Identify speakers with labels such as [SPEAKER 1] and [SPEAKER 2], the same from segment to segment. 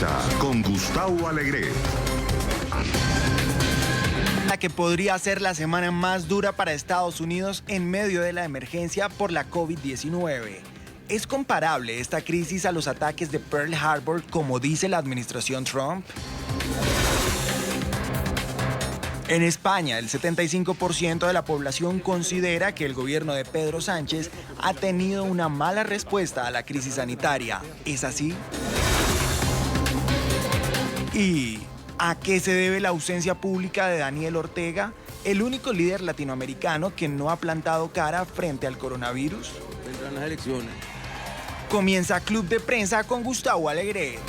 [SPEAKER 1] Prensa con Gustavo Alegret.
[SPEAKER 2] La que podría ser la semana más dura para Estados Unidos en medio de la emergencia por la COVID-19. ¿Es comparable esta crisis a los ataques de Pearl Harbor, como dice la administración Trump? En España, el 75% de la población considera que el gobierno de Pedro Sánchez ha tenido una mala respuesta a la crisis sanitaria. ¿Es así? ¿Y a qué se debe la ausencia pública de Daniel Ortega, el único líder latinoamericano que no ha plantado cara frente al coronavirus?
[SPEAKER 3] Vendrán las elecciones.
[SPEAKER 2] Comienza Club de Prensa con Gustavo Alegret.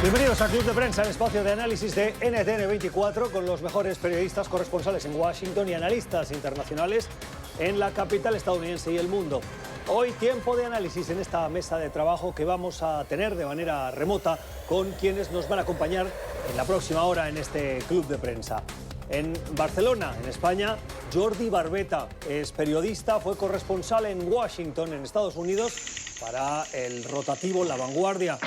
[SPEAKER 4] Bienvenidos a Club de Prensa, el espacio de análisis de NTN 24 con los mejores periodistas corresponsales en Washington y analistas internacionales en la capital estadounidense y el mundo. Hoy tiempo de análisis en esta mesa de trabajo que vamos a tener de manera remota con quienes nos van a acompañar en la próxima hora en este Club de Prensa. En Barcelona, en España, Jordi Barbeta es periodista, fue corresponsal en Washington, en Estados Unidos, para el rotativo La Vanguardia.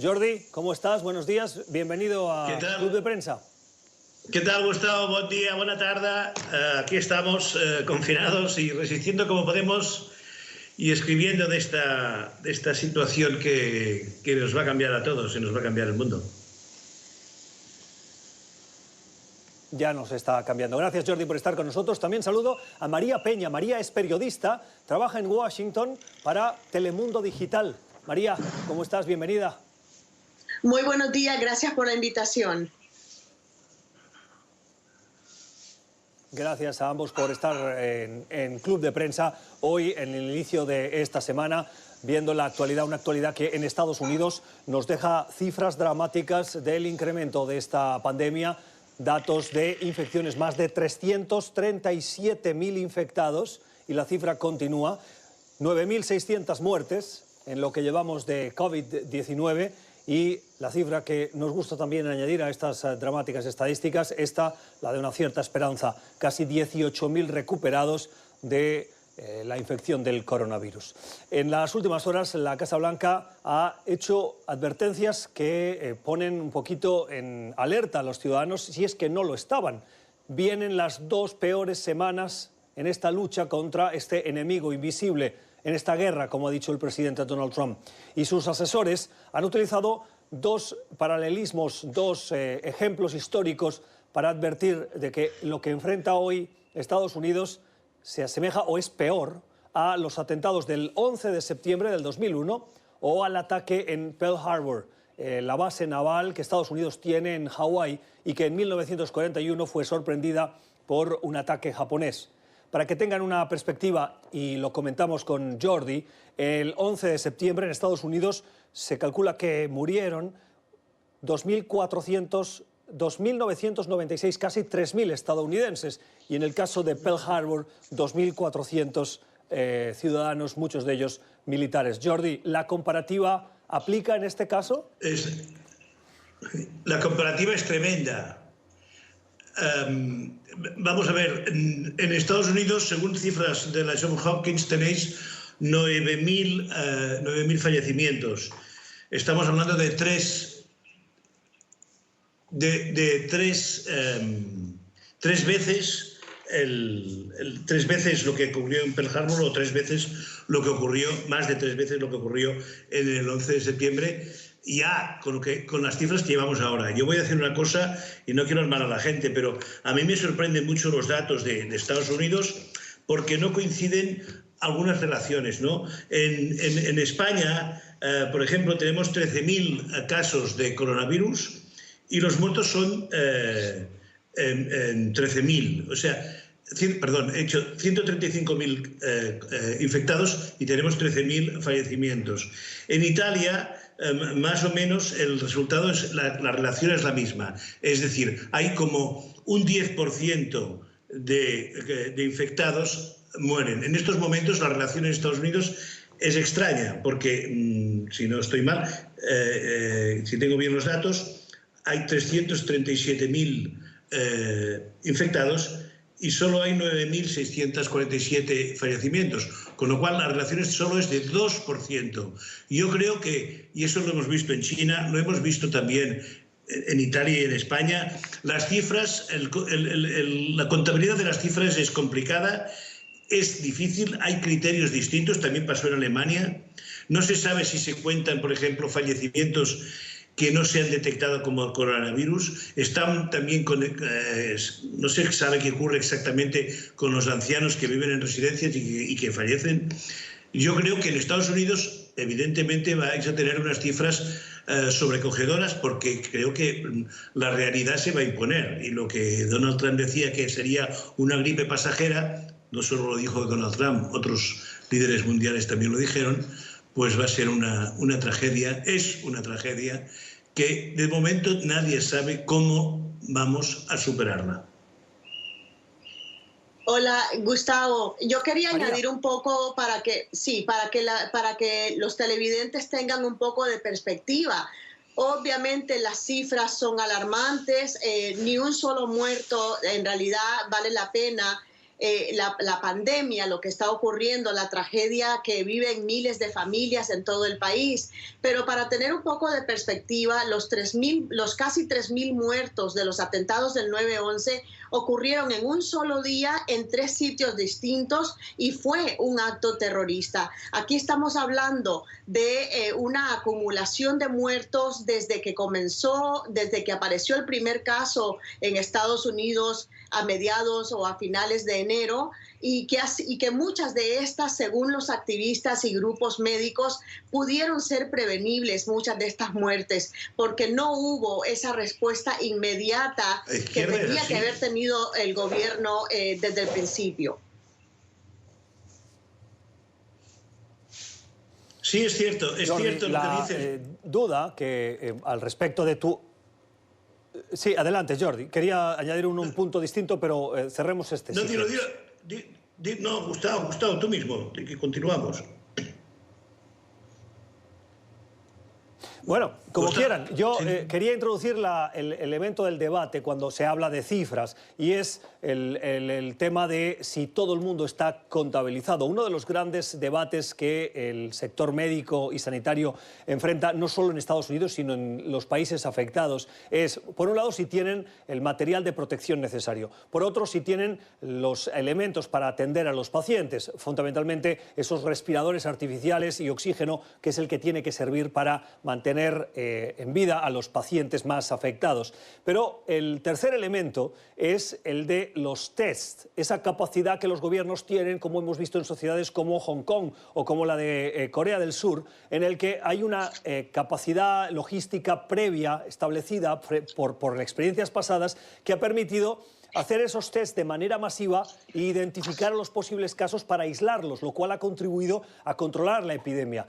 [SPEAKER 4] Jordi, ¿cómo estás? Buenos días, bienvenido a Club de Prensa.
[SPEAKER 5] ¿Qué tal, Gustavo? Buen día, buena tarde. Aquí estamos confinados y resistiendo como podemos y escribiendo de esta situación que nos va a cambiar a todos y nos va a cambiar el mundo.
[SPEAKER 4] Ya nos está cambiando. Gracias, Jordi, por estar con nosotros. También saludo a María Peña. María es periodista, trabaja en Washington para Telemundo Digital. María, ¿cómo estás? Bienvenida.
[SPEAKER 6] Muy buenos días, gracias por la invitación.
[SPEAKER 4] Gracias a ambos por estar en Club de Prensa hoy, en el inicio de esta semana, viendo la actualidad, una actualidad que en Estados Unidos nos deja cifras dramáticas del incremento de esta pandemia. Datos de infecciones, más de 337.000 infectados y la cifra continúa. 9.600 muertes en lo que llevamos de COVID-19 y la cifra que nos gusta también añadir a estas dramáticas estadísticas, la de una cierta esperanza. Casi 18.000 recuperados de la infección del coronavirus. En las últimas horas, la Casa Blanca ha hecho advertencias que ponen un poquito en alerta a los ciudadanos, si es que no lo estaban. Vienen las dos peores semanas en esta lucha contra este enemigo invisible, en esta guerra, como ha dicho el presidente Donald Trump. Y sus asesores han utilizado dos paralelismos, dos ejemplos históricos para advertir de que lo que enfrenta hoy Estados Unidos se asemeja o es peor a los atentados del 11 de septiembre del 2001 o al ataque en Pearl Harbor, la base naval que Estados Unidos tiene en Hawái y que en 1941 fue sorprendida por un ataque japonés. Para que tengan una perspectiva, y lo comentamos con Jordi, el 11 de septiembre en Estados Unidos se calcula que murieron 2.996, casi 3.000 estadounidenses. Y en el caso de Pearl Harbor, 2.400 ciudadanos, muchos de ellos militares. Jordi, ¿la comparativa aplica en este caso?
[SPEAKER 5] La comparativa es tremenda. Vamos a ver, en Estados Unidos, según cifras de la Johns Hopkins, tenéis 9.000 fallecimientos. Estamos hablando de tres veces tres veces lo que ocurrió en Pearl Harbor o más de tres veces lo que ocurrió en el 11 de septiembre, ya con las cifras que llevamos ahora. Yo voy a decir una cosa y no quiero armar a la gente, pero a mí me sorprenden mucho los datos de Estados Unidos porque no coinciden algunas relaciones, ¿no? En España, por ejemplo, tenemos 13.000 casos de coronavirus y los muertos son 13.000, o sea, he hecho 135.000 infectados y tenemos 13.000 fallecimientos. En Italia, más o menos, el resultado es la relación es la misma, es decir, hay como un 10% de infectados mueren. En estos momentos la relación en Estados Unidos es extraña porque, si no estoy mal, si tengo bien los datos, hay 337.000 infectados y solo hay 9.647 fallecimientos, con lo cual la relación solo es de 2%. Yo creo que, y eso lo hemos visto en China, lo hemos visto también en Italia y en España, las cifras, la contabilidad de las cifras es complicada, es difícil, hay criterios distintos, también pasó en Alemania. No se sabe si se cuentan, por ejemplo, fallecimientos que no se han detectado como coronavirus. Están también no se sabe qué ocurre exactamente con los ancianos que viven en residencias y que fallecen. Yo creo que en Estados Unidos, evidentemente, vais a tener unas cifras sobrecogedoras, porque creo que la realidad se va a imponer. Y lo que Donald Trump decía que sería una gripe pasajera, no solo lo dijo Donald Trump, otros líderes mundiales también lo dijeron, pues va a ser una tragedia, es una tragedia que de momento nadie sabe cómo vamos a superarla.
[SPEAKER 6] Hola, Gustavo. Yo quería
[SPEAKER 4] María.
[SPEAKER 6] añadir un poco para que los televidentes tengan un poco de perspectiva. Obviamente las cifras son alarmantes, ni un solo muerto en realidad vale la pena. La pandemia, lo que está ocurriendo, la tragedia que viven miles de familias en todo el país. Pero para tener un poco de perspectiva, los casi 3.000 muertos de los atentados del 9/11 ocurrieron en un solo día en 3 sitios distintos y fue un acto terrorista. Aquí estamos hablando de una acumulación de muertos desde que apareció el primer caso en Estados Unidos a mediados o a finales de enero, y que muchas de estas, según los activistas y grupos médicos, pudieron ser prevenibles, muchas de estas muertes, porque no hubo esa respuesta inmediata que tenía que haber tenido el gobierno desde el principio.
[SPEAKER 5] Sí, es cierto,
[SPEAKER 4] Jordi,
[SPEAKER 5] cierto lo que dices.
[SPEAKER 4] Duda que al respecto de tu... Sí, adelante, Jordi. Quería añadir un punto distinto, pero cerremos este.
[SPEAKER 5] No, no, Gustavo, tú mismo, que continuamos.
[SPEAKER 4] Bueno, como quieran. Yo quería introducir el elemento del debate cuando se habla de cifras, y es el tema de si todo el mundo está contabilizado. Uno de los grandes debates que el sector médico y sanitario enfrenta, no solo en Estados Unidos, sino en los países afectados, es, por un lado, si tienen el material de protección necesario. Por otro, si tienen los elementos para atender a los pacientes, fundamentalmente esos respiradores artificiales y oxígeno, que es el que tiene que servir para mantener en vida a los pacientes más afectados. Pero el tercer elemento es el de los tests, esa capacidad que los gobiernos tienen, como hemos visto en sociedades como Hong Kong o como la de Corea del Sur, en el que hay una capacidad logística previa establecida por experiencias pasadas que ha permitido hacer esos test de manera masiva e identificar a los posibles casos para aislarlos, lo cual ha contribuido a controlar la epidemia.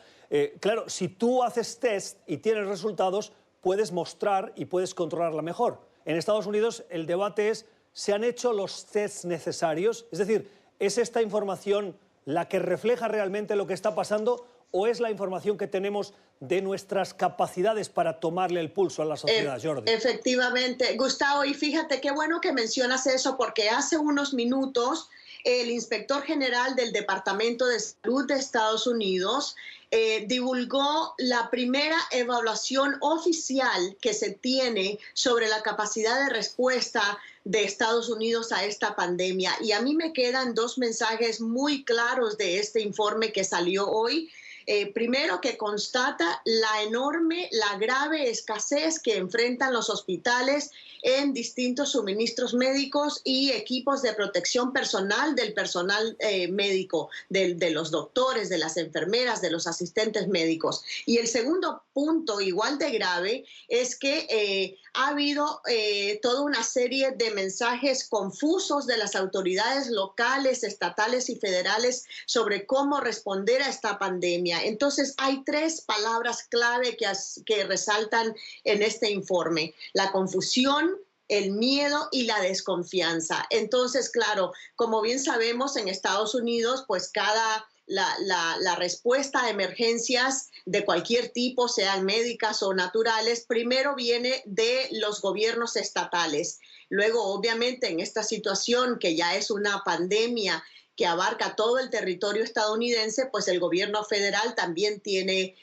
[SPEAKER 4] Claro, si tú haces test y tienes resultados, puedes mostrar y puedes controlarla mejor. En Estados Unidos el debate es, ¿se han hecho los tests necesarios? Es decir, ¿es esta información la que refleja realmente lo que está pasando o es la información que tenemos de nuestras capacidades para tomarle el pulso a la sociedad, Jordi?
[SPEAKER 6] Efectivamente, Gustavo, y fíjate qué bueno que mencionas eso, porque hace unos minutos el inspector general del Departamento de Salud de Estados Unidos divulgó la primera evaluación oficial que se tiene sobre la capacidad de respuesta de Estados Unidos a esta pandemia. Y a mí me quedan 2 mensajes muy claros de este informe que salió hoy. Primero, que constata la grave escasez que enfrentan los hospitales en distintos suministros médicos y equipos de protección personal del personal médico, de los doctores, de las enfermeras, de los asistentes médicos. Y el segundo punto, igual de grave, es que ha habido toda una serie de mensajes confusos de las autoridades locales, estatales y federales sobre cómo responder a esta pandemia. Entonces, hay 3 palabras clave que resaltan en este informe: la confusión, el miedo y la desconfianza. Entonces, claro, como bien sabemos, en Estados Unidos, pues cada la respuesta a emergencias de cualquier tipo, sean médicas o naturales, primero viene de los gobiernos estatales. Luego, obviamente, en esta situación que ya es una pandemia que abarca todo el territorio estadounidense, pues el gobierno federal también tiene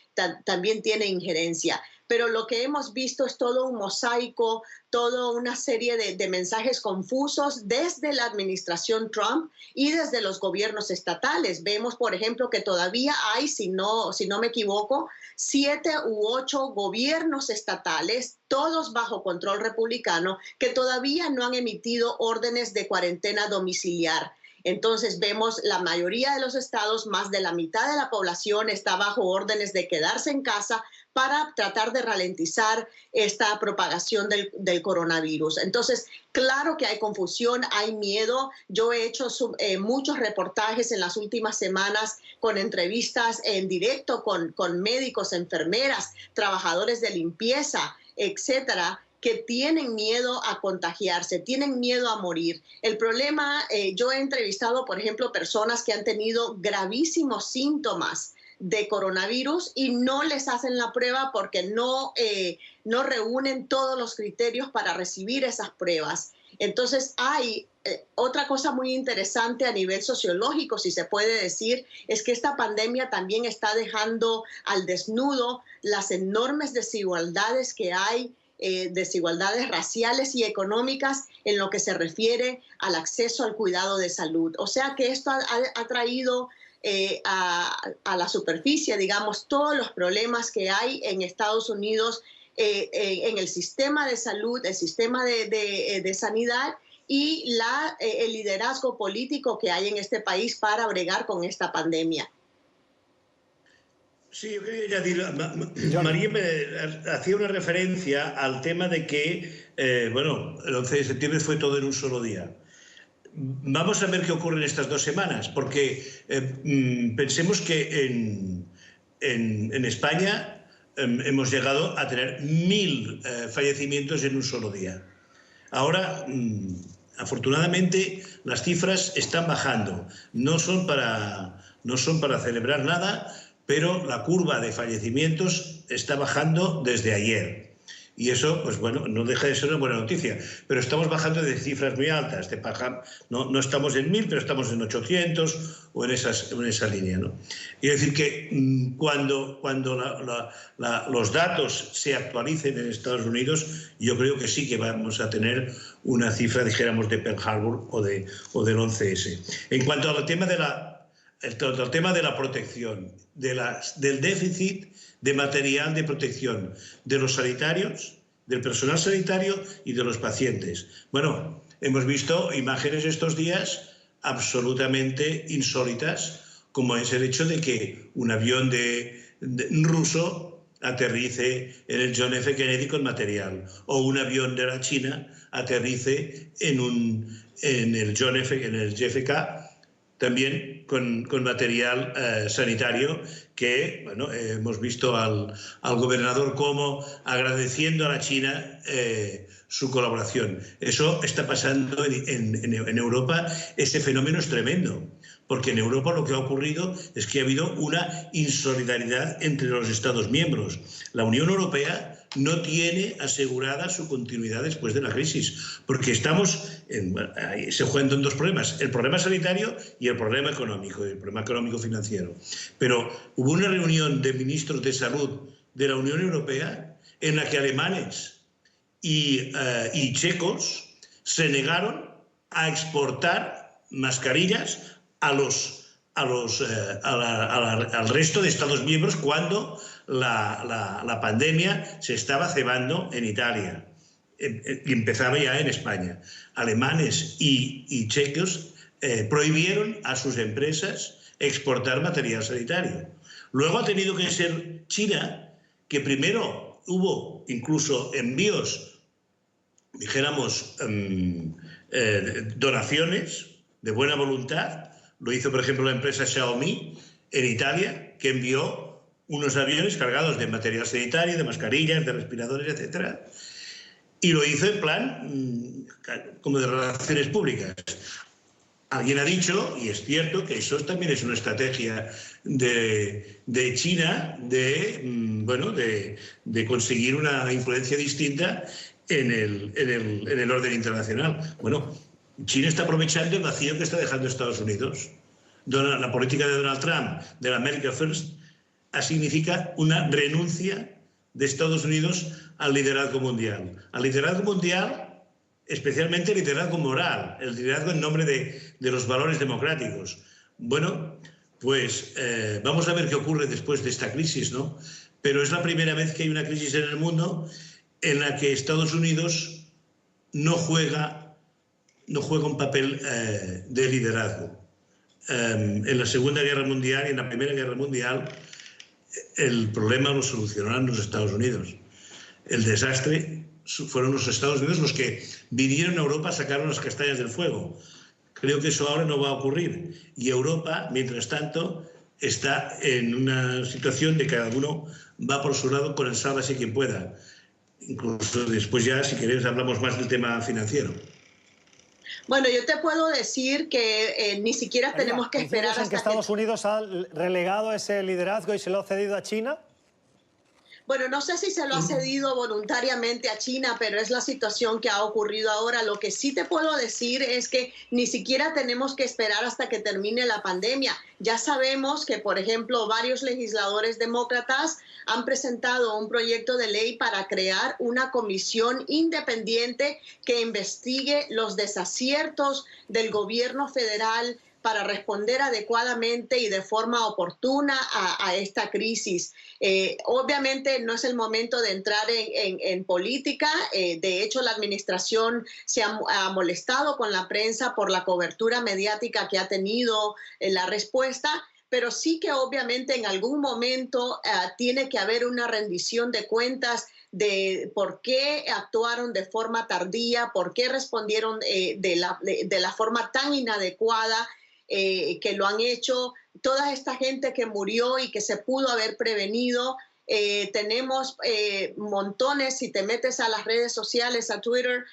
[SPEAKER 6] injerencia. Pero lo que hemos visto es todo un mosaico, toda una serie de mensajes confusos desde la administración Trump y desde los gobiernos estatales. Vemos, por ejemplo, que todavía hay, si no me equivoco, 7 u 8 gobiernos estatales, todos bajo control republicano, que todavía no han emitido órdenes de cuarentena domiciliar. Entonces vemos la mayoría de los estados, más de la mitad de la población está bajo órdenes de quedarse en casa para tratar de ralentizar esta propagación del coronavirus. Entonces, claro que hay confusión, hay miedo. Yo he hecho muchos reportajes en las últimas semanas con entrevistas en directo con médicos, enfermeras, trabajadores de limpieza, etcétera, que tienen miedo a contagiarse, tienen miedo a morir. El problema, yo he entrevistado, por ejemplo, personas que han tenido gravísimos síntomas de coronavirus y no les hacen la prueba porque no reúnen todos los criterios para recibir esas pruebas. Entonces hay otra cosa muy interesante a nivel sociológico, si se puede decir, es que esta pandemia también está dejando al desnudo las enormes desigualdades que hay, desigualdades raciales y económicas en lo que se refiere al acceso al cuidado de salud. O sea que esto ha traído a la superficie, digamos, todos los problemas que hay en Estados Unidos en el sistema de salud, el sistema de sanidad y el liderazgo político que hay en este país para bregar con esta pandemia.
[SPEAKER 5] Sí, yo quería añadir, María me hacía una referencia al tema de que, el 11 de septiembre fue todo en un solo día. Vamos a ver qué ocurre en estas 2 semanas, porque pensemos que en España hemos llegado a tener 1000 fallecimientos en un solo día. Ahora, afortunadamente, las cifras están bajando. No son para celebrar nada, pero la curva de fallecimientos está bajando desde ayer. Y eso, pues bueno, no deja de ser una buena noticia. Pero estamos bajando de cifras muy altas. No estamos en 1000, pero estamos en 800 o en esa línea, ¿no? Y es decir que cuando los datos se actualicen en Estados Unidos, yo creo que sí que vamos a tener una cifra, dijéramos, de Pearl Harbor o del 11S. En cuanto al tema de la protección, del déficit de material de protección de los sanitarios, del personal sanitario y de los pacientes. Bueno, hemos visto imágenes estos días absolutamente insólitas, como es el hecho de que un avión ruso aterrice en el John F. Kennedy con material, o un avión de la China aterrice en el JFK también con material sanitario, que bueno, hemos visto al gobernador como agradeciendo a la China su colaboración. Eso está pasando en Europa. Ese fenómeno es tremendo, porque en Europa lo que ha ocurrido es que ha habido una insolidaridad entre los Estados miembros. La Unión Europea no tiene asegurada su continuidad después de la crisis, porque se juegan 2 problemas, el problema sanitario y el problema económico financiero. Pero hubo una reunión de ministros de salud de la Unión Europea en la que alemanes y checos se negaron a exportar mascarillas al resto de Estados miembros cuando la pandemia se estaba cebando en Italia y empezaba ya en España. Alemanes y checos prohibieron a sus empresas exportar material sanitario. Luego ha tenido que ser China, que primero hubo incluso envíos, dijéramos, donaciones de buena voluntad. Lo hizo, por ejemplo, la empresa Xiaomi en Italia, que envió unos aviones cargados de material sanitario, de mascarillas, de respiradores, etc. Y lo hizo en plan como de relaciones públicas. Alguien ha dicho, y es cierto, que eso también es una estrategia de China de conseguir una influencia distinta en el orden internacional. Bueno, China está aprovechando el vacío que está dejando Estados Unidos. La política de Donald Trump, de la America First, significa una renuncia de Estados Unidos al liderazgo mundial. Al liderazgo mundial, especialmente el liderazgo moral, el liderazgo en nombre de los valores democráticos. Bueno, pues vamos a ver qué ocurre después de esta crisis, ¿no? Pero es la primera vez que hay una crisis en el mundo en la que Estados Unidos no juega un papel de liderazgo. En la Segunda Guerra Mundial y en la Primera Guerra Mundial el problema lo solucionaron los Estados Unidos. El desastre fueron los Estados Unidos los que vinieron a Europa, sacaron las castañas del fuego. Creo que eso ahora no va a ocurrir. Y Europa, mientras tanto, está en una situación de que cada uno va por su lado con el sálvese quien pueda. Incluso después ya, si queréis, hablamos más del tema financiero.
[SPEAKER 6] Bueno, yo te puedo decir que ni siquiera tenemos que esperar hasta
[SPEAKER 4] que Estados Unidos ha relegado ese liderazgo y se lo ha cedido a China.
[SPEAKER 6] Bueno, no sé si se lo ha cedido voluntariamente a China, pero es la situación que ha ocurrido ahora. Lo que sí te puedo decir es que ni siquiera tenemos que esperar hasta que termine la pandemia. Ya sabemos que, por ejemplo, varios legisladores demócratas han presentado un proyecto de ley para crear una comisión independiente que investigue los desaciertos del gobierno federal para responder adecuadamente y de forma oportuna a esta crisis. Obviamente no es el momento de entrar en política. De hecho, la administración se ha molestado con la prensa por la cobertura mediática que ha tenido la respuesta, pero sí que obviamente en algún momento tiene que haber una rendición de cuentas de por qué actuaron de forma tardía, por qué respondieron de la forma tan inadecuada que lo han hecho. Toda esta gente que murió y que se pudo haber prevenido. Tenemos montones, si te metes a las redes sociales, a Twitter,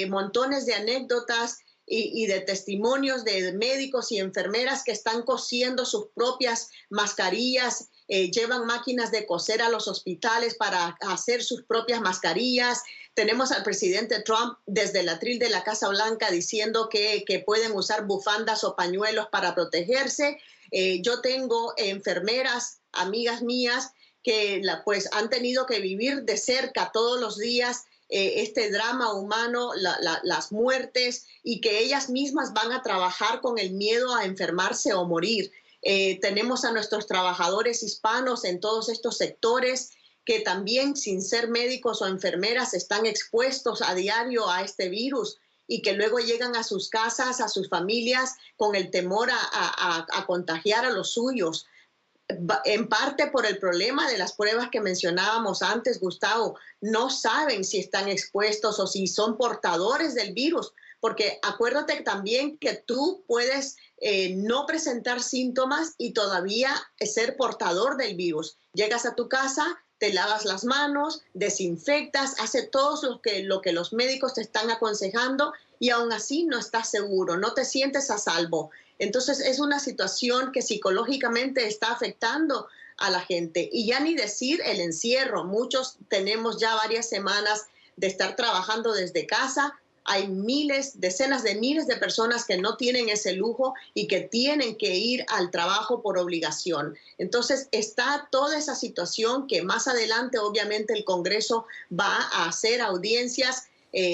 [SPEAKER 6] montones de anécdotas y de testimonios de médicos y enfermeras que están cosiendo sus propias mascarillas, llevan máquinas de coser a los hospitales para hacer sus propias mascarillas. Tenemos al presidente Trump desde el atril de la Casa Blanca diciendo que pueden usar bufandas o pañuelos para protegerse. Yo tengo enfermeras, amigas mías, que pues han tenido que vivir de cerca todos los días este drama humano, las muertes, y que ellas mismas van a trabajar con el miedo a enfermarse o morir. Tenemos a nuestros trabajadores hispanos en todos estos sectores que también, sin ser médicos o enfermeras, están expuestos a diario a este virus y que luego llegan a sus casas, a sus familias, con el temor a contagiar a los suyos. En parte por el problema de las pruebas que mencionábamos antes, Gustavo. No saben si están expuestos o si son portadores del virus, porque acuérdate también que tú puedes no presentar síntomas y todavía ser portador del virus. Llegas a tu casa, te lavas las manos, desinfectas, hace todo lo que los médicos te están aconsejando y aún así no estás seguro, no te sientes a salvo. Entonces es una situación que psicológicamente está afectando a la gente. Y ya ni decir el encierro. Muchos tenemos ya varias semanas de estar trabajando desde casa. Hay miles, decenas de miles de personas que no tienen ese lujo y que tienen que ir al trabajo por obligación. Entonces está toda esa situación que más adelante obviamente el Congreso va a hacer audiencias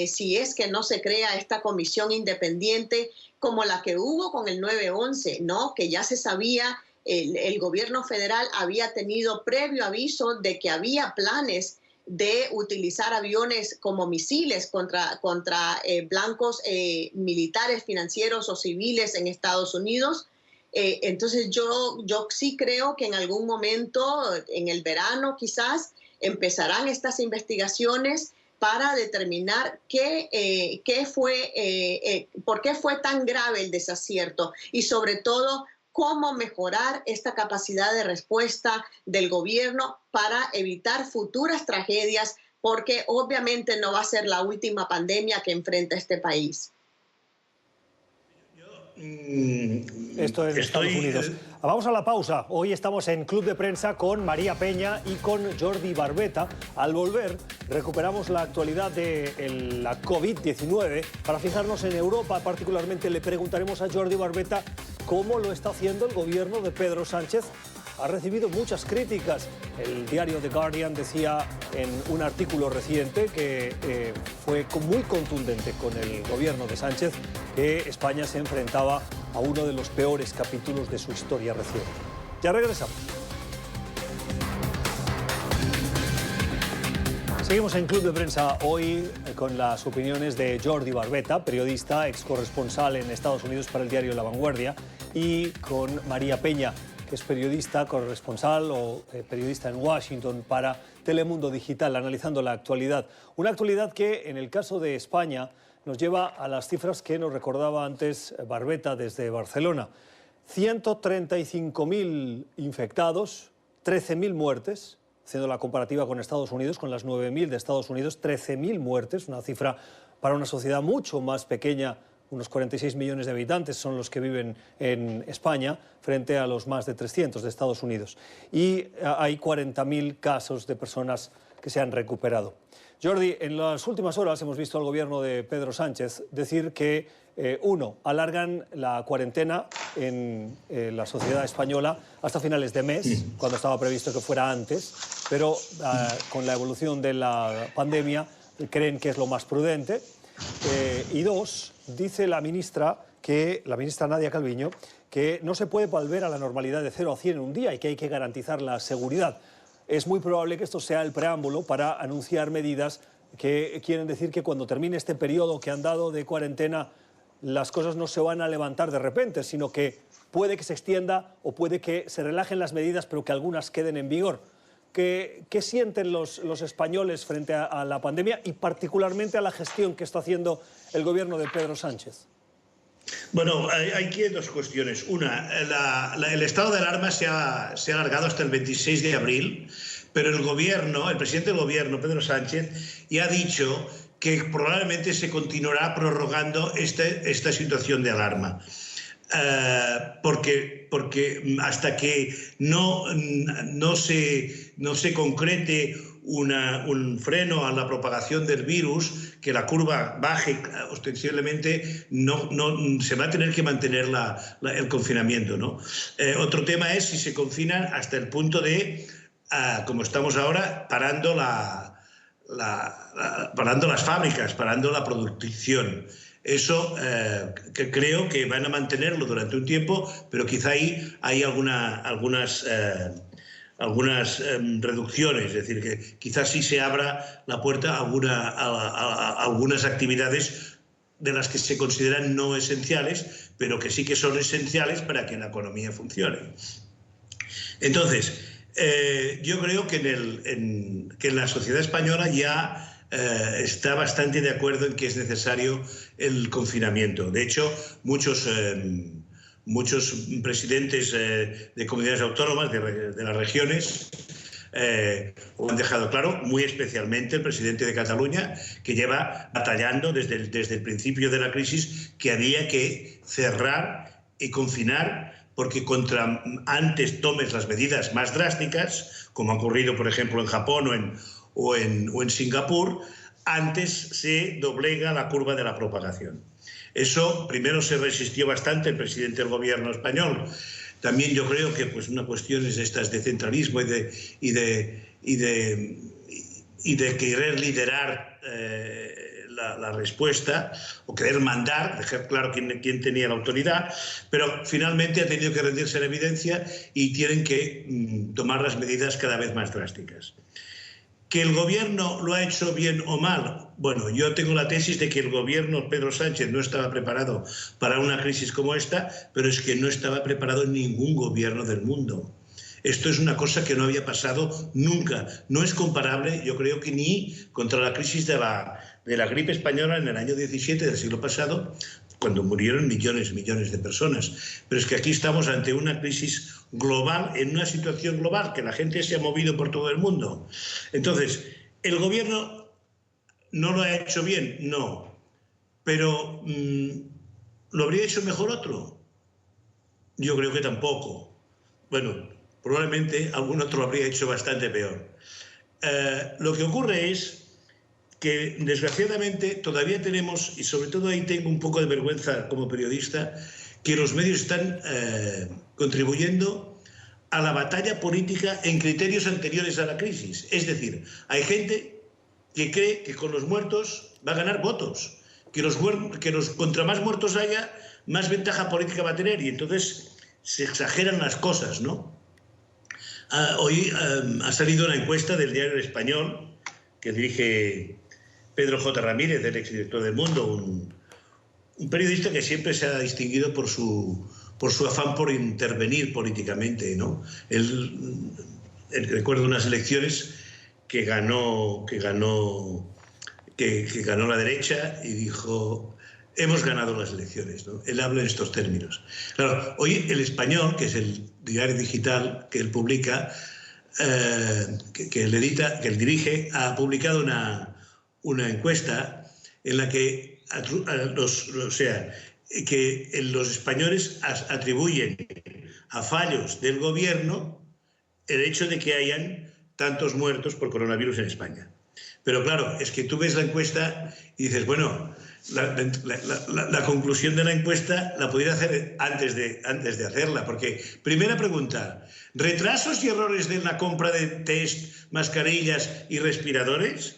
[SPEAKER 6] si es que no se crea esta comisión independiente como la que hubo con el 9/11, ¿no? Que ya se sabía, el gobierno federal había tenido previo aviso de que había planes de utilizar aviones como misiles contra blancos militares, financieros o civiles en Estados Unidos. Entonces yo sí creo que en algún momento, en el verano quizás, empezarán estas investigaciones para determinar por qué fue tan grave el desacierto y sobre todo cómo mejorar esta capacidad de respuesta del gobierno para evitar futuras tragedias, porque obviamente no va a ser la última pandemia que enfrenta este país.
[SPEAKER 4] Esto en Estados Unidos. Vamos a la pausa. Hoy estamos en Club de Prensa con María Peña y con Jordi Barbeta. Al volver, recuperamos la actualidad de la COVID-19. Para fijarnos en Europa, particularmente, le preguntaremos a Jordi Barbeta cómo lo está haciendo el gobierno de Pedro Sánchez. Ha recibido muchas críticas. El diario The Guardian decía en un artículo reciente que fue muy contundente con el gobierno de Sánchez, que España se enfrentaba a uno de los peores capítulos de su historia reciente. Ya regresamos. Seguimos en Club de Prensa hoy con las opiniones de Jordi Barbeta, periodista, ex corresponsal en Estados Unidos para el diario La Vanguardia, y con María Peña, que es periodista, corresponsal o periodista en Washington para Telemundo Digital, analizando la actualidad. Una actualidad que, en el caso de España, nos lleva a las cifras que nos recordaba antes Barbeta desde Barcelona. 135.000 infectados, 13.000 muertes, haciendo la comparativa con Estados Unidos, con las 9.000 de Estados Unidos, 13.000 muertes, una cifra para una sociedad mucho más pequeña. Unos 46 millones de habitantes son los que viven en España, frente a los más de 300 de Estados Unidos. Y hay 40.000 casos de personas que se han recuperado. Jordi, en las últimas horas hemos visto al gobierno de Pedro Sánchez decir que, alargan la cuarentena en la sociedad española hasta finales de mes, cuando estaba previsto que fuera antes, pero con la evolución de la pandemia creen que es lo más prudente. Y dos, dice la ministra Nadia Calviño, que no se puede volver a la normalidad de 0 a 100 en un día y que hay que garantizar la seguridad. Es muy probable que esto sea el preámbulo para anunciar medidas que quieren decir que cuando termine este periodo que han dado de cuarentena, las cosas no se van a levantar de repente, sino que puede que se extienda o puede que se relajen las medidas, pero que algunas queden en vigor. ¿Qué sienten los españoles frente a la pandemia y particularmente a la gestión que está haciendo el gobierno de Pedro Sánchez?
[SPEAKER 5] Bueno, hay aquí dos cuestiones. Una, el estado de alarma se ha alargado hasta el 26 de abril, pero el presidente del gobierno, Pedro Sánchez, ya ha dicho que probablemente se continuará prorrogando esta situación de alarma. Porque hasta que no se concrete un freno a la propagación del virus, que la curva baje ostensiblemente, no se va a tener que mantener el confinamiento, ¿no? Otro tema es si se confinan hasta el punto de, como estamos ahora, parando las fábricas, parando la producción. Eso que creo que van a mantenerlo durante un tiempo, pero quizá ahí hay algunas reducciones, es decir, que quizás sí se abra la puerta a algunas actividades de las que se consideran no esenciales, pero que sí que son esenciales para que la economía funcione. Entonces, yo creo que en la sociedad española ya está bastante de acuerdo en que es necesario el confinamiento. De hecho, muchos presidentes de comunidades autónomas de las regiones lo han dejado claro, muy especialmente el presidente de Cataluña, que lleva batallando desde el principio de la crisis que había que cerrar y confinar, porque antes tomes las medidas más drásticas, como ha ocurrido, por ejemplo, en Japón o en Singapur, antes se doblega la curva de la propagación. Eso primero se resistió bastante el presidente del gobierno español. También yo creo que una cuestión es estas de centralismo y de querer liderar la respuesta o querer mandar, dejar claro quién tenía la autoridad, pero finalmente ha tenido que rendirse la evidencia y tienen que tomar las medidas cada vez más drásticas. ¿Que el gobierno lo ha hecho bien o mal? Bueno, yo tengo la tesis de que el gobierno Pedro Sánchez no estaba preparado para una crisis como esta, pero es que no estaba preparado ningún gobierno del mundo. Esto es una cosa que no había pasado nunca. No es comparable, yo creo que ni contra la crisis de la gripe española en el año 17 del siglo pasado, cuando murieron millones y millones de personas. Pero es que aquí estamos ante una crisis global, en una situación global, que la gente se ha movido por todo el mundo. Entonces, ¿el gobierno no lo ha hecho bien? No. Pero ¿Lo habría hecho mejor otro? Yo creo que tampoco. Bueno, probablemente algún otro lo habría hecho bastante peor. Lo que ocurre es que, desgraciadamente, todavía tenemos, y sobre todo ahí tengo un poco de vergüenza como periodista, que los medios están contribuyendo a la batalla política en criterios anteriores a la crisis. Es decir, hay gente que cree que con los muertos va a ganar votos, que contra más muertos haya, más ventaja política va a tener, y entonces se exageran las cosas, ¿no? Hoy ha salido una encuesta del diario El Español, que dirige Pedro J. Ramírez, el exdirector del Mundo, un periodista que siempre se ha distinguido por su afán por intervenir políticamente, ¿no? Él recuerda unas elecciones que ganó la derecha y dijo: hemos ganado las elecciones, ¿no? Él habla en estos términos. Claro, hoy El Español, que es el diario digital que él publica, que él edita, que él dirige, ha publicado una encuesta en la que los españoles atribuyen a fallos del gobierno el hecho de que hayan tantos muertos por coronavirus en España. Pero claro, es que tú ves la encuesta y dices, bueno, la conclusión de la encuesta la pudiera hacer antes de hacerla, porque primera pregunta: ¿retrasos y errores en la compra de test, mascarillas y respiradores?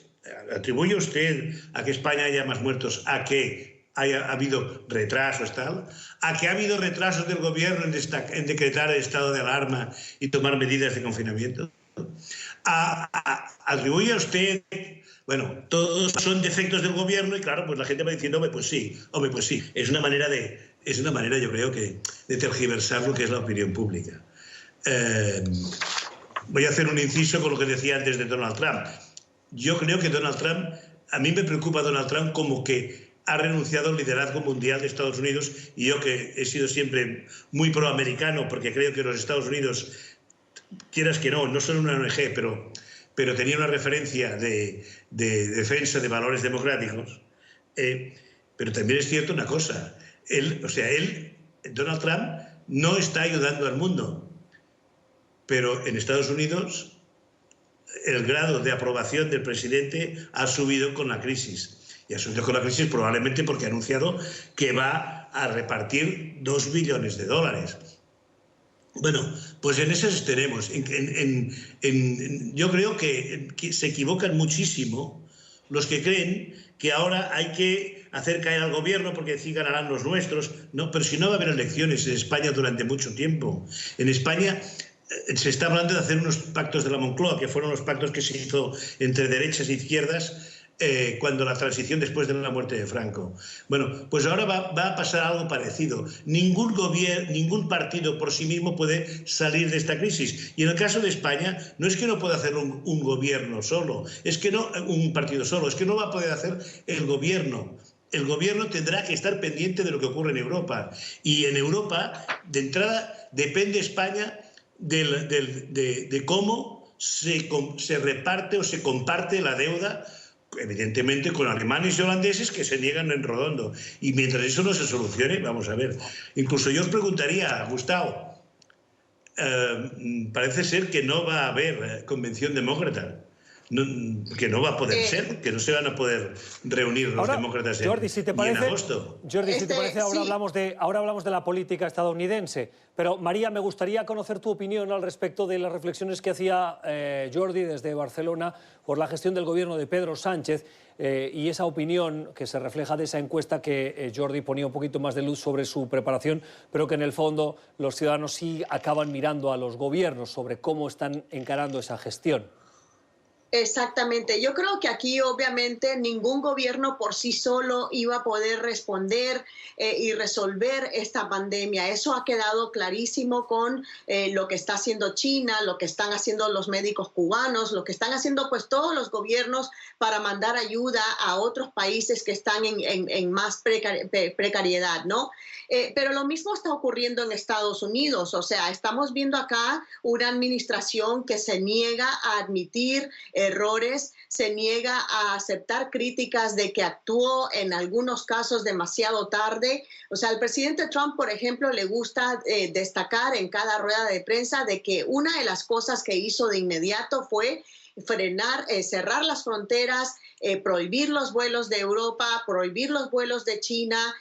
[SPEAKER 5] ¿Atribuye usted a que España haya más muertos a que haya habido retrasos, tal? ¿A que ha habido retrasos del gobierno en decretar el estado de alarma y tomar medidas de confinamiento? ¿Atribuye a usted? Bueno, todos son defectos del gobierno y claro, pues la gente va diciendo, hombre, pues sí. Es una manera, yo creo, de tergiversar lo que es la opinión pública. Voy a hacer un inciso con lo que decía antes de Donald Trump. Yo creo que a mí me preocupa Donald Trump como que ha renunciado al liderazgo mundial de Estados Unidos, y yo, que he sido siempre muy proamericano, porque creo que los Estados Unidos, quieras que no son una ONG, pero tenía una referencia de defensa de valores democráticos. Pero también es cierto una cosa: Donald Trump no está ayudando al mundo, pero en Estados Unidos el grado de aprobación del presidente ha subido con la crisis. Y ha subido con la crisis probablemente porque ha anunciado que va a repartir $2 billones. Bueno, pues en eso tenemos. Yo creo que se equivocan muchísimo los que creen que ahora hay que hacer caer al gobierno porque sí ganarán los nuestros. No, pero si no va a haber elecciones en España durante mucho tiempo. En España se está hablando de hacer unos pactos de la Moncloa, que fueron los pactos que se hizo entre derechas e izquierdas cuando la transición después de la muerte de Franco. Bueno, pues ahora va a pasar algo parecido. Ningún partido por sí mismo puede salir de esta crisis. Y en el caso de España, no es que no pueda hacer un gobierno solo, un partido solo, es que no va a poder hacer el gobierno. El gobierno tendrá que estar pendiente de lo que ocurre en Europa. Y en Europa, de entrada, depende España de cómo se reparte o se comparte la deuda, evidentemente con alemanes y holandeses que se niegan en redondo. Y mientras eso no se solucione, vamos a ver. Incluso yo os preguntaría, Gustavo, parece ser que no va a haber convención demócrata. Que no va a poder ser, que no se van a poder reunir los demócratas en agosto.
[SPEAKER 4] Jordi, si te parece, ahora hablamos de la política estadounidense. Pero, María, me gustaría conocer tu opinión al respecto de las reflexiones que hacía Jordi desde Barcelona por la gestión del gobierno de Pedro Sánchez y esa opinión que se refleja de esa encuesta que Jordi ponía un poquito más de luz sobre su preparación, pero que en el fondo los ciudadanos sí acaban mirando a los gobiernos sobre cómo están encarando esa gestión.
[SPEAKER 6] Exactamente. Yo creo que aquí obviamente ningún gobierno por sí solo iba a poder responder y resolver esta pandemia. Eso ha quedado clarísimo con lo que está haciendo China, lo que están haciendo los médicos cubanos, lo que están haciendo pues todos los gobiernos para mandar ayuda a otros países que están en más precariedad, ¿no? Pero lo mismo está ocurriendo en Estados Unidos. O sea, estamos viendo acá una administración que se niega a admitir errores, se niega a aceptar críticas de que actuó en algunos casos demasiado tarde. O sea, al presidente Trump, por ejemplo, le gusta destacar en cada rueda de prensa de que una de las cosas que hizo de inmediato fue frenar, cerrar las fronteras, prohibir los vuelos de Europa, prohibir los vuelos de China,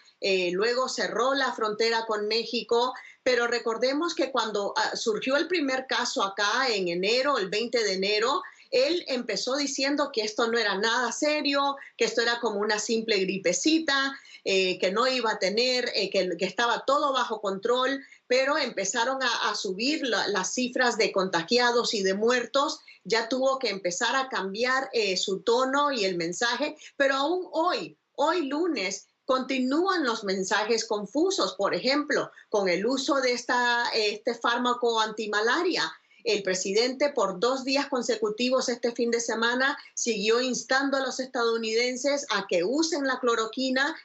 [SPEAKER 6] luego cerró la frontera con México. Pero recordemos que cuando surgió el primer caso acá en enero, el 20 de enero, él empezó diciendo que esto no era nada serio, que esto era como una simple gripecita, que no iba a tener, que estaba todo bajo control, pero empezaron a subir las cifras de contagiados y de muertos. Ya tuvo que empezar a cambiar su tono y el mensaje, pero aún hoy lunes, continúan los mensajes confusos. Por ejemplo, con el uso de este fármaco antimalaria. El presidente por 2 días consecutivos este fin de semana siguió instando a los estadounidenses a que usen la cloroquina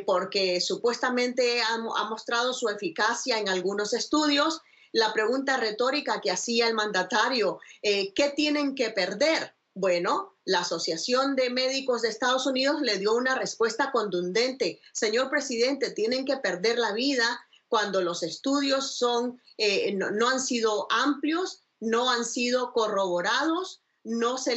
[SPEAKER 6] porque supuestamente ha mostrado su eficacia en algunos estudios. La pregunta retórica que hacía el mandatario, ¿qué tienen que perder? Bueno, la Asociación de Médicos de Estados Unidos le dio una respuesta contundente. Señor presidente, tienen que perder la vida cuando los estudios no han sido amplios, no han sido corroborados, no se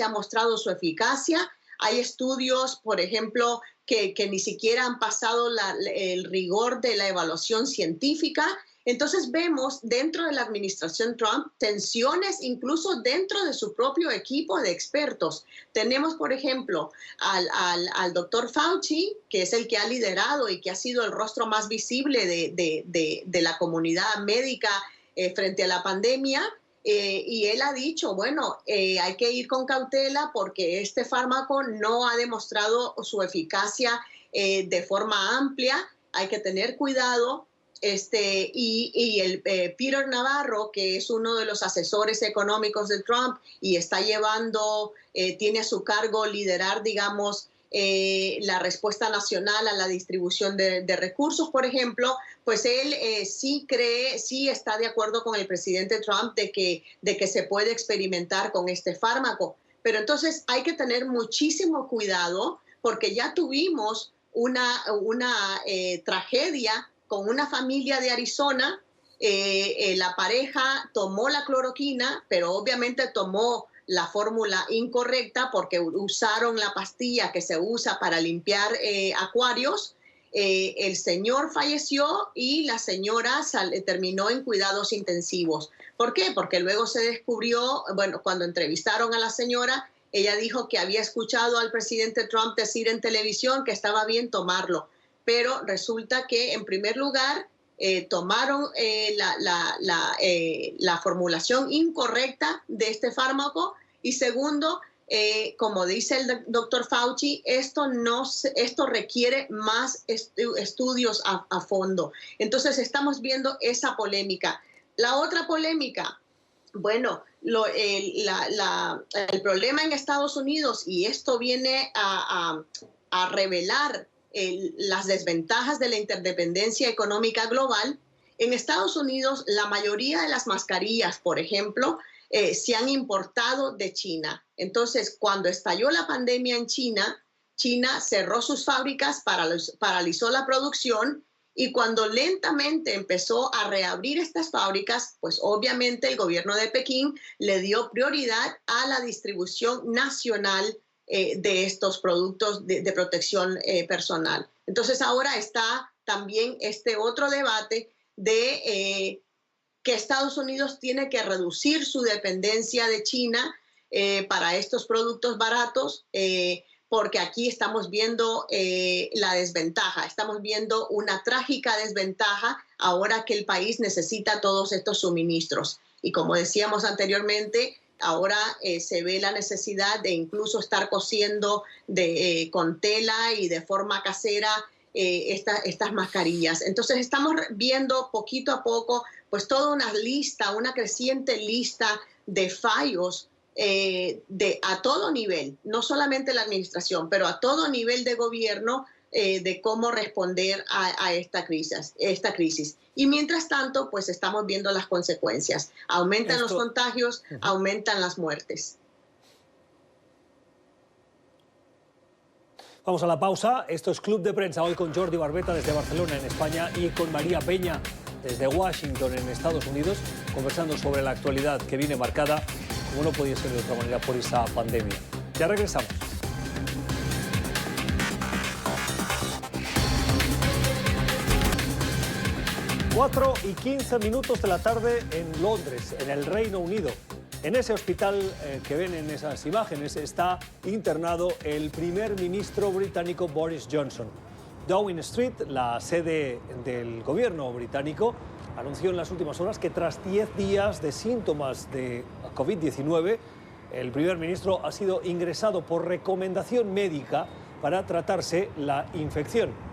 [SPEAKER 6] ha mostrado su eficacia. Hay estudios, por ejemplo, que ni siquiera han pasado el rigor de la evaluación científica. Entonces vemos dentro de la administración Trump tensiones incluso dentro de su propio equipo de expertos. Tenemos, por ejemplo, al doctor Fauci, que es el que ha liderado y que ha sido el rostro más visible de la comunidad médica frente a la pandemia. Y él ha dicho, bueno, hay que ir con cautela porque este fármaco no ha demostrado su eficacia de forma amplia. Hay que tener cuidado. Y el Peter Navarro, que es uno de los asesores económicos de Trump y está tiene a su cargo liderar, digamos, la respuesta nacional a la distribución de recursos, por ejemplo, pues él sí está de acuerdo con el presidente Trump de que se puede experimentar con este fármaco. Pero entonces hay que tener muchísimo cuidado porque ya tuvimos una tragedia con una familia de Arizona. La pareja tomó la cloroquina, pero obviamente tomó la fórmula incorrecta porque usaron la pastilla que se usa para limpiar acuarios. El señor falleció y la señora terminó en cuidados intensivos. ¿Por qué? Porque luego se descubrió, bueno, cuando entrevistaron a la señora, ella dijo que había escuchado al presidente Trump decir en televisión que estaba bien tomarlo. Pero resulta que, en primer lugar, tomaron la formulación incorrecta de este fármaco y segundo, como dice el doctor Fauci, esto requiere más estudios a fondo. Entonces, estamos viendo esa polémica. La otra polémica, bueno, el problema en Estados Unidos, y esto viene a revelar las desventajas de la interdependencia económica global. En Estados Unidos, la mayoría de las mascarillas, por ejemplo, se han importado de China. Entonces, cuando estalló la pandemia en China, China cerró sus fábricas, paralizó la producción y cuando lentamente empezó a reabrir estas fábricas, pues obviamente el gobierno de Pekín le dio prioridad a la distribución nacional de estos productos de protección personal. Entonces ahora está también este otro debate de que Estados Unidos tiene que reducir su dependencia de China para estos productos baratos, porque aquí estamos viendo la desventaja, estamos viendo una trágica desventaja ahora que el país necesita todos estos suministros. Y como decíamos anteriormente, ahora se ve la necesidad de incluso estar cosiendo con tela y de forma casera estas mascarillas. Entonces estamos viendo poquito a poco pues toda una creciente lista de fallos a todo nivel, no solamente la administración, pero a todo nivel de gobierno de cómo responder a esta crisis. Y mientras tanto, pues estamos viendo las consecuencias. Aumentan los contagios, aumentan las muertes.
[SPEAKER 4] Vamos a la pausa. Esto es Club de Prensa, hoy con Jordi Barbeta desde Barcelona, en España, y con María Peña desde Washington, en Estados Unidos, conversando sobre la actualidad que viene marcada, como no podía ser de otra manera, por esa pandemia. Ya regresamos. Cuatro y 15 minutos de la tarde en Londres, en el Reino Unido. En ese hospital que ven en esas imágenes está internado el primer ministro británico Boris Johnson. Downing Street, la sede del gobierno británico, anunció en las últimas horas que tras 10 días de síntomas de COVID-19, el primer ministro ha sido ingresado por recomendación médica para tratarse la infección.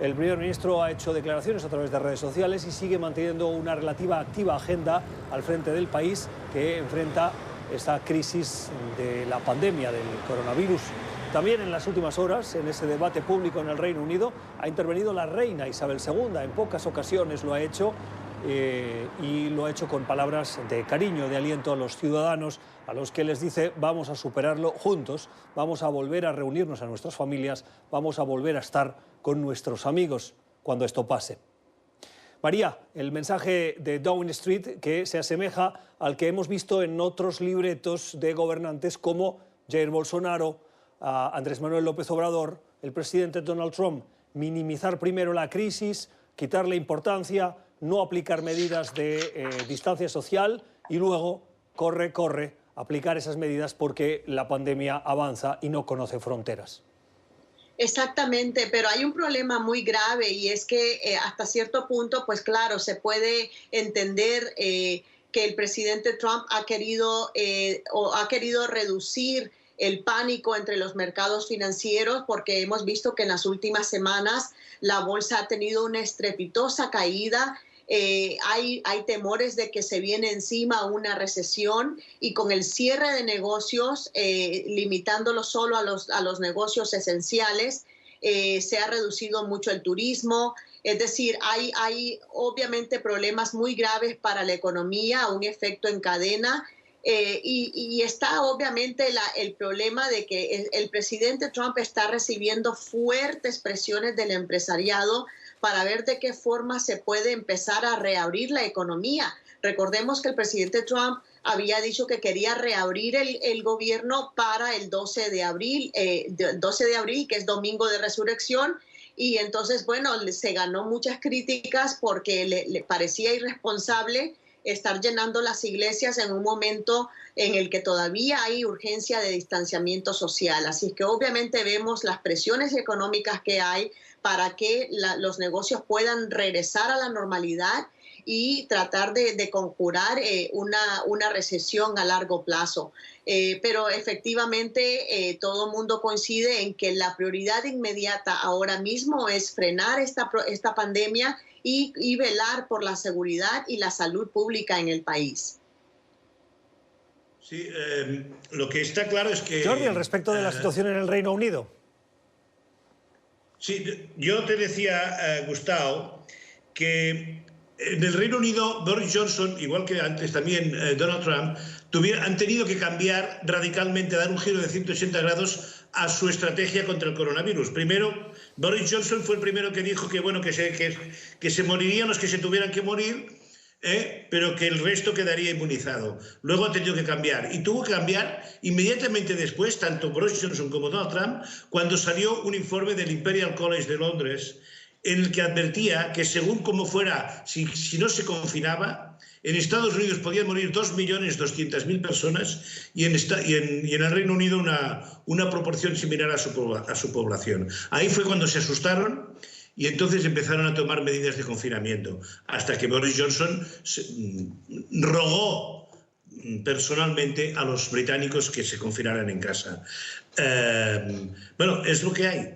[SPEAKER 4] El primer ministro ha hecho declaraciones a través de redes sociales y sigue manteniendo una relativa activa agenda al frente del país que enfrenta esta crisis de la pandemia del coronavirus. También en las últimas horas, en ese debate público en el Reino Unido, ha intervenido la reina Isabel II. En pocas ocasiones lo ha hecho y lo ha hecho con palabras de cariño, de aliento a los ciudadanos, a los que les dice vamos a superarlo juntos, vamos a volver a reunirnos a nuestras familias, vamos a volver a estar con nuestros amigos cuando esto pase. María, el mensaje de Downing Street que se asemeja al que hemos visto en otros libretos de gobernantes como Jair Bolsonaro, Andrés Manuel López Obrador, el presidente Donald Trump: minimizar primero la crisis, quitarle importancia, no aplicar medidas de distancia social y luego, corre, aplicar esas medidas porque la pandemia avanza y no conoce fronteras.
[SPEAKER 6] Exactamente, pero hay un problema muy grave y es que hasta cierto punto, pues claro, se puede entender que el presidente Trump ha querido reducir el pánico entre los mercados financieros, porque hemos visto que en las últimas semanas la bolsa ha tenido una estrepitosa caída. Hay temores de que se viene encima una recesión, y con el cierre de negocios, limitándolo solo a los negocios esenciales, se ha reducido mucho el turismo. Es decir, hay obviamente problemas muy graves para la economía, un efecto en cadena. Y está obviamente el problema de que el presidente Trump está recibiendo fuertes presiones del empresariado para ver de qué forma se puede empezar a reabrir la economía. Recordemos que el presidente Trump había dicho que quería reabrir el gobierno para el 12 de abril, que es Domingo de Resurrección, y entonces, bueno, se ganó muchas críticas porque le parecía irresponsable estar llenando las iglesias en un momento en el que todavía hay urgencia de distanciamiento social. Así que obviamente vemos las presiones económicas que hay para que los negocios puedan regresar a la normalidad y tratar de conjurar una recesión a largo plazo. Pero efectivamente todo el mundo coincide en que la prioridad inmediata ahora mismo es frenar esta pandemia y velar por la seguridad y la salud pública en el país.
[SPEAKER 5] Sí, lo que está claro es que...
[SPEAKER 4] Jordi, al respecto de la situación en el Reino Unido.
[SPEAKER 5] Sí, yo te decía, Gustavo, que en el Reino Unido Boris Johnson, igual que antes también Donald Trump, han tenido que cambiar radicalmente, dar un giro de 180 grados a su estrategia contra el coronavirus. Primero, Boris Johnson fue el primero que dijo que, bueno, que se morirían los que se tuvieran que morir, pero que el resto quedaría inmunizado. Luego ha tenido que cambiar, y tuvo que cambiar inmediatamente después, tanto Boris Johnson como Donald Trump, cuando salió un informe del Imperial College de Londres en el que advertía que según como fuera, si no se confinaba, en Estados Unidos podían morir 2.200.000 personas y en el Reino Unido una proporción similar a su población. Ahí fue cuando se asustaron y entonces empezaron a tomar medidas de confinamiento, hasta que Boris Johnson rogó personalmente a los británicos que se confinaran en casa. Bueno, es lo que hay.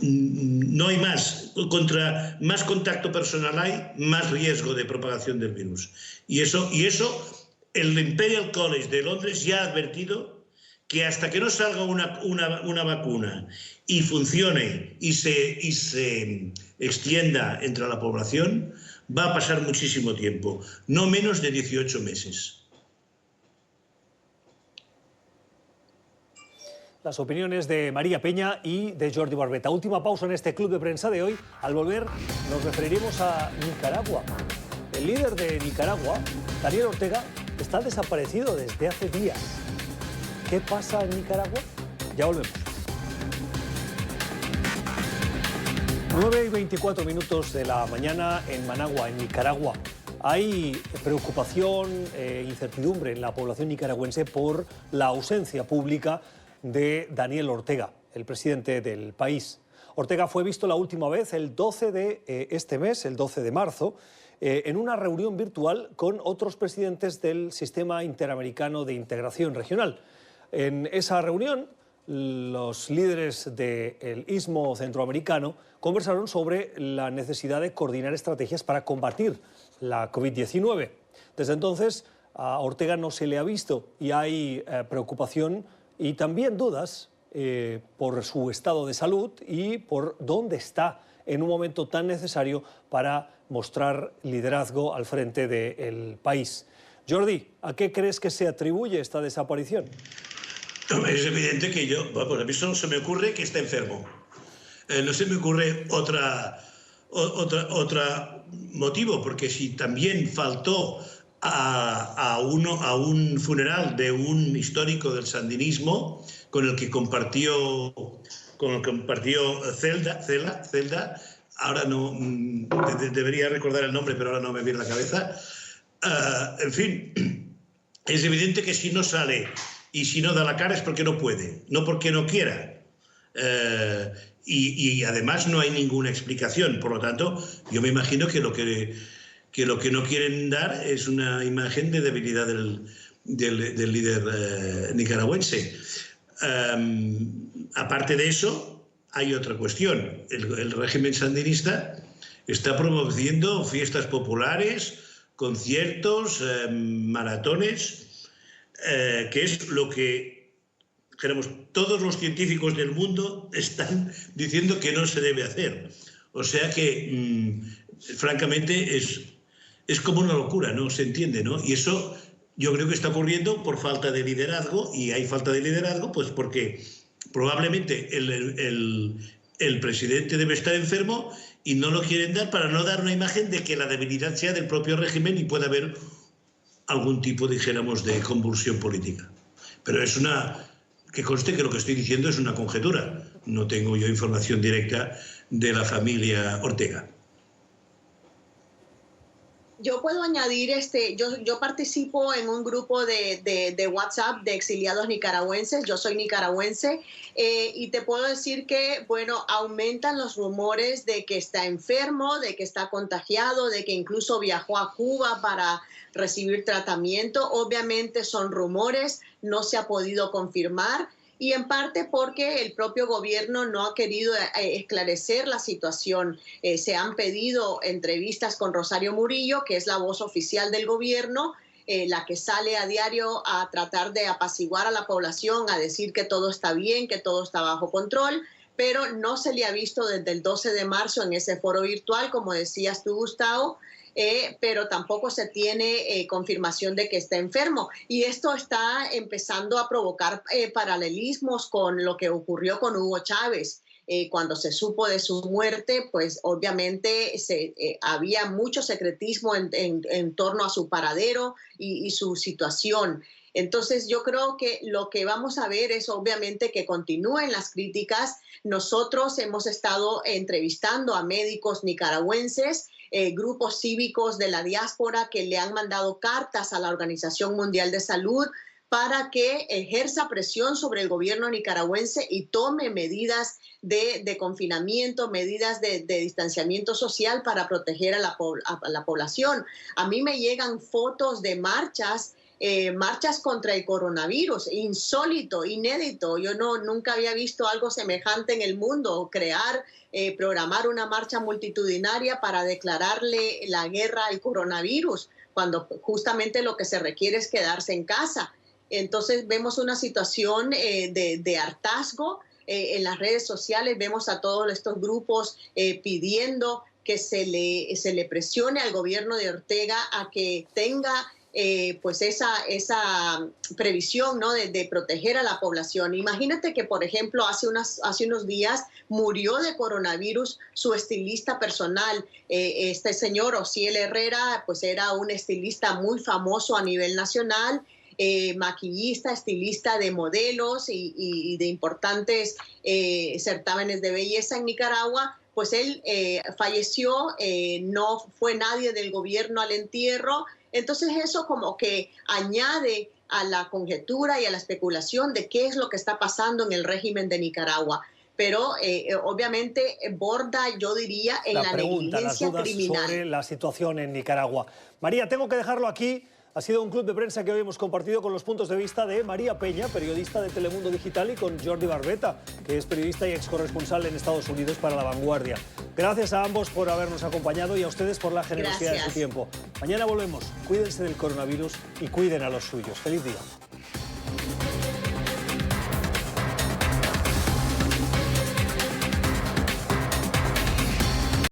[SPEAKER 5] No hay más. Contra más contacto personal hay, más riesgo de propagación del virus. Y eso el Imperial College de Londres ya ha advertido que hasta que no salga una vacuna y funcione y se extienda entre la población, va a pasar muchísimo tiempo, no menos de 18 meses.
[SPEAKER 4] las opiniones de María Peña y de Jordi Barbeta. Última pausa en este club de prensa de hoy. Al volver nos referiremos a Nicaragua. El líder de Nicaragua, Daniel Ortega, está desaparecido desde hace días. ¿Qué pasa en Nicaragua? Ya volvemos. 9:24 de la mañana en Managua, en Nicaragua. Hay preocupación e incertidumbre en la población nicaragüense por la ausencia pública de Daniel Ortega, el presidente del país. Ortega fue visto la última vez el 12 de este mes, el 12 de marzo, en una reunión virtual con otros presidentes del Sistema Interamericano de Integración Regional. En esa reunión, los líderes del Istmo Centroamericano conversaron sobre la necesidad de coordinar estrategias para combatir la COVID-19. Desde entonces, a Ortega no se le ha visto y hay preocupación y también dudas por su estado de salud y por dónde está en un momento tan necesario para mostrar liderazgo al frente del país. Jordi, ¿a qué crees que se atribuye esta desaparición?
[SPEAKER 5] Es evidente que a mí solo se me ocurre que está enfermo. No se me ocurre otro motivo, porque si también faltó a un funeral de un histórico del sandinismo con el que compartió Celda, ahora no debería recordar el nombre, pero ahora no me viene a la cabeza. En fin, es evidente que si no sale y si no da la cara es porque no puede, no porque no quiera. Y además no hay ninguna explicación. Por lo tanto, yo me imagino que lo que no quieren dar es una imagen de debilidad del líder nicaragüense. Aparte de eso, hay otra cuestión. El régimen sandinista está promoviendo fiestas populares, conciertos, maratones, que es lo que todos los científicos del mundo están diciendo que no se debe hacer. O sea que, francamente, es como una locura, no se entiende, ¿no? Y eso yo creo que está ocurriendo por falta de liderazgo, y hay falta de liderazgo pues porque probablemente el presidente debe estar enfermo y no lo quieren dar para no dar una imagen de que la debilidad sea del propio régimen y pueda haber algún tipo, dijéramos, de convulsión política. Pero que conste que lo que estoy diciendo es una conjetura. No tengo yo información directa de la familia Ortega.
[SPEAKER 6] Yo puedo añadir, yo participo en un grupo de WhatsApp de exiliados nicaragüenses. Yo soy nicaragüense y te puedo decir que, bueno, aumentan los rumores de que está enfermo, de que está contagiado, de que incluso viajó a Cuba para recibir tratamiento. Obviamente son rumores, no se ha podido confirmar. Y en parte porque el propio gobierno no ha querido esclarecer la situación. Se han pedido entrevistas con Rosario Murillo, que es la voz oficial del gobierno, la que sale a diario a tratar de apaciguar a la población, a decir que todo está bien, que todo está bajo control, pero no se le ha visto desde el 12 de marzo en ese foro virtual, como decías tú, Gustavo, pero tampoco se tiene confirmación de que está enfermo. Y esto está empezando a provocar paralelismos con lo que ocurrió con Hugo Chávez. Cuando se supo de su muerte, pues obviamente había mucho secretismo en torno a su paradero y su situación. Entonces yo creo que lo que vamos a ver es obviamente que continúen las críticas. Nosotros hemos estado entrevistando a médicos nicaragüenses, grupos cívicos de la diáspora que le han mandado cartas a la Organización Mundial de Salud para que ejerza presión sobre el gobierno nicaragüense y tome medidas de confinamiento, medidas de distanciamiento social para proteger a la población. A mí me llegan fotos de marchas contra el coronavirus, insólito, inédito. Yo nunca había visto algo semejante en el mundo, programar una marcha multitudinaria para declararle la guerra al coronavirus, cuando justamente lo que se requiere es quedarse en casa. Entonces vemos una situación de hartazgo en las redes sociales, vemos a todos estos grupos pidiendo que se le presione al gobierno de Ortega a que tenga pues esa previsión, ¿no? de proteger a la población. Imagínate que, por ejemplo, hace unos días murió de coronavirus su estilista personal. Este señor Osiel Herrera, pues era un estilista muy famoso a nivel nacional, maquillista, estilista de modelos y de importantes certámenes de belleza en Nicaragua. Pues él falleció, no fue nadie del gobierno al entierro. Entonces eso como que añade a la conjetura y a la especulación de qué es lo que está pasando en el régimen de Nicaragua. Pero obviamente borda, yo diría, en la negligencia criminal.
[SPEAKER 4] Sobre la situación en Nicaragua. María, tengo que dejarlo aquí. Ha sido un club de prensa que hoy hemos compartido con los puntos de vista de María Peña, periodista de Telemundo Digital, y con Jordi Barbeta, que es periodista y ex corresponsal en Estados Unidos para La Vanguardia. Gracias a ambos por habernos acompañado y a ustedes por la generosidad de su tiempo. Mañana volvemos. Cuídense del coronavirus y cuiden a los suyos. ¡Feliz día!